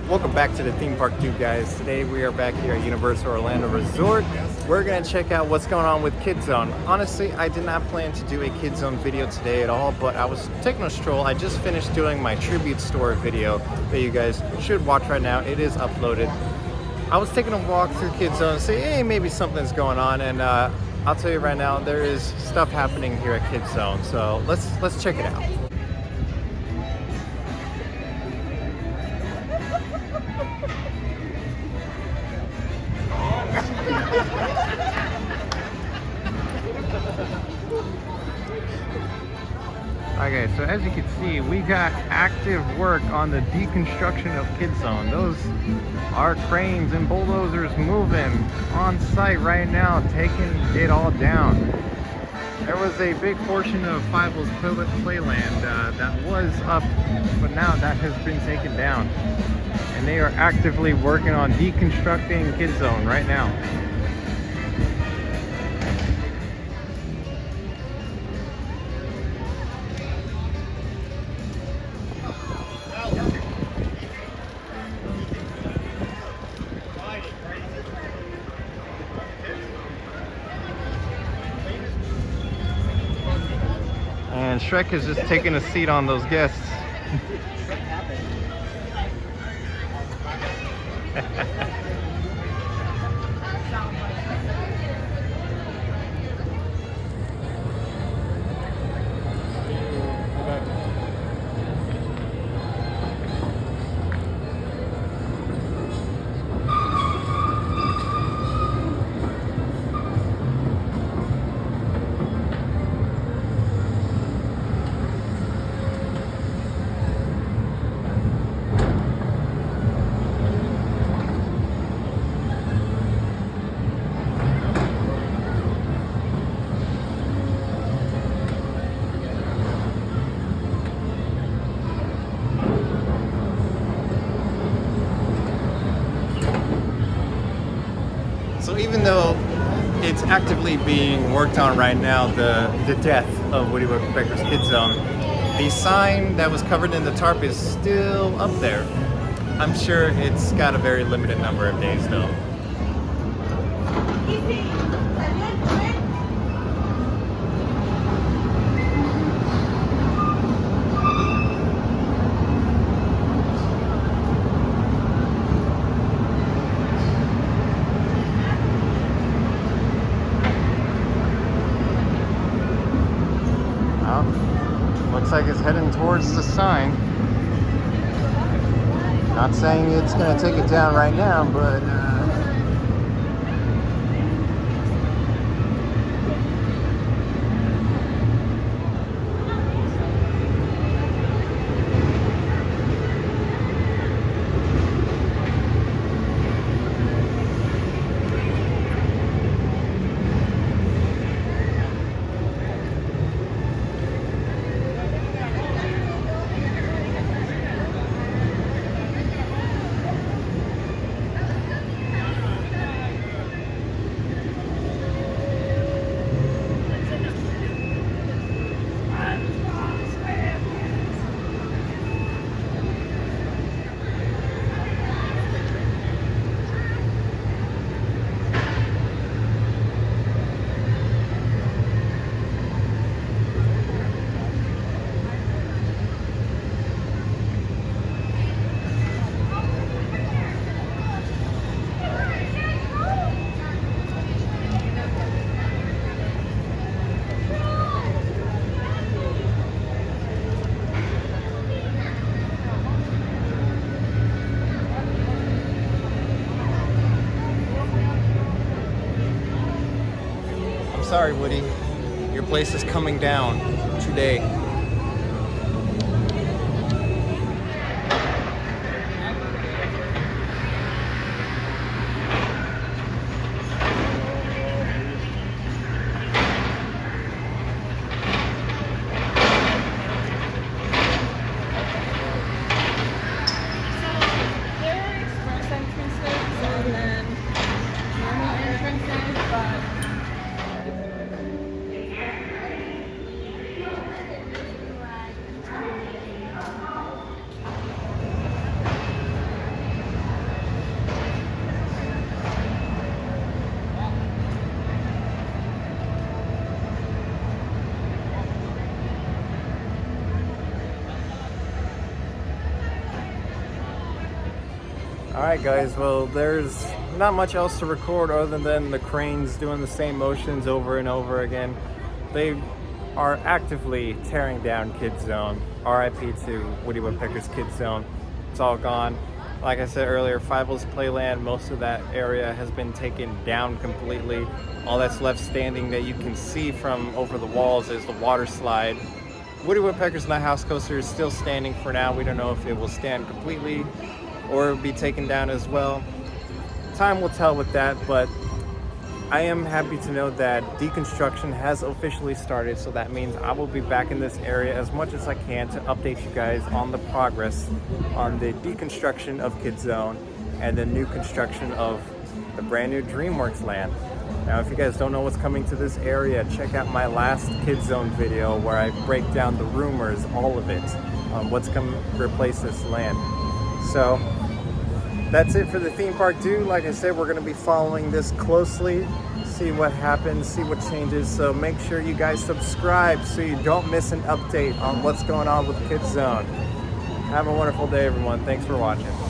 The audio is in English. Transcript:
Welcome back to the theme park tube, guys. Today we are back here at Universal Orlando Resort. We're gonna check out what's going on with KIDZONE. Honestly, I did not plan to do a KIDZONE video today at all, but I was taking a stroll. I just finished doing my tribute store video that you guys should watch right now. It is uploaded. I was taking a walk through KIDZONE and say, hey, maybe something's going on, and I'll tell you right now, there is stuff happening here at KIDZONE. So let's check it out. Okay, so as you can see, we got active work on the deconstruction of KIDZONE. Those are cranes and bulldozers moving on site right now, taking it all down. There was a big portion of Fievel's Playland that was up, but now that has been taken down. And they are actively working on deconstructing KIDZONE right now. And Shrek is just taking a seat on those guests. So even though it's actively being worked on right now, the death of Woody Woodpeckers Kidzone, the sign that was covered in the tarp is still up there. I'm sure it's got a very limited number of days though. Looks like it's heading towards the sign. Not saying it's going to take it down right now, but sorry, Woody. Your place is coming down today. Alright guys, well there's not much else to record other than the cranes doing the same motions over and over again. They are actively tearing down Kidzone. RIP to Woody Woodpeckers Kidzone. It's all gone. Like I said earlier, Fievel's Playland, most of that area has been taken down completely. All that's left standing that you can see from over the walls is the water slide. Woody Woodpeckers Lighthouse Coaster is still standing for now. We don't know if it will stand completely or be taken down as well. Time will tell with that, but I am happy to know that deconstruction has officially started, so that means I will be back in this area as much as I can to update you guys on the progress on the deconstruction of Kidzone and the new construction of the brand new DreamWorks land. Now, if you guys don't know what's coming to this area, check out my last Kidzone video where I break down the rumors, all of it, on what's coming to replace this land. So that's it for the theme park too. Like I said, we're going to be following this closely, see what happens, see what changes. So make sure you guys subscribe so you don't miss an update on what's going on with Kidzone. Have a wonderful day, everyone. Thanks for watching.